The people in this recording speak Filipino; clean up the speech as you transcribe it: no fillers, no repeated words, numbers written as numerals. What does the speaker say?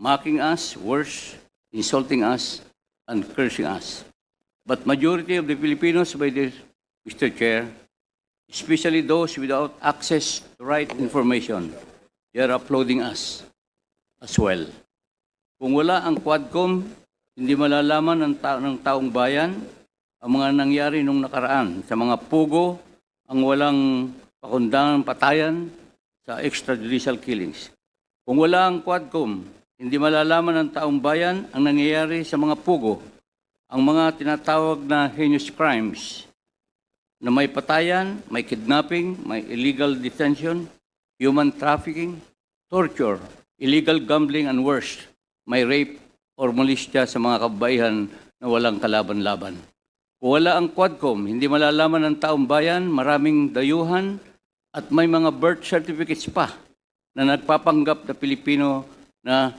mocking us, worse, insulting us, and cursing us. But majority of the Filipinos, Mr. Chair, especially those without access to right information, they are applauding us as well. Kung wala ang Quadcom, hindi malalaman ng taong bayan ang mga nangyari nung nakaraan sa mga pugo, ang walang pakundangan patayan sa extrajudicial killings. Kung wala ang Quadcom, hindi malalaman ng taong bayan ang nangyayari sa mga pugo, ang mga tinatawag na heinous crimes na may patayan, may kidnapping, may illegal detention, human trafficking, torture, illegal gambling, and worse, may rape or molestia sa mga kababaihan na walang kalaban-laban. Kung wala ang Quadcom, hindi malalaman ng taong bayan, maraming dayuhan at may mga birth certificates pa na nagpapanggap na Pilipino na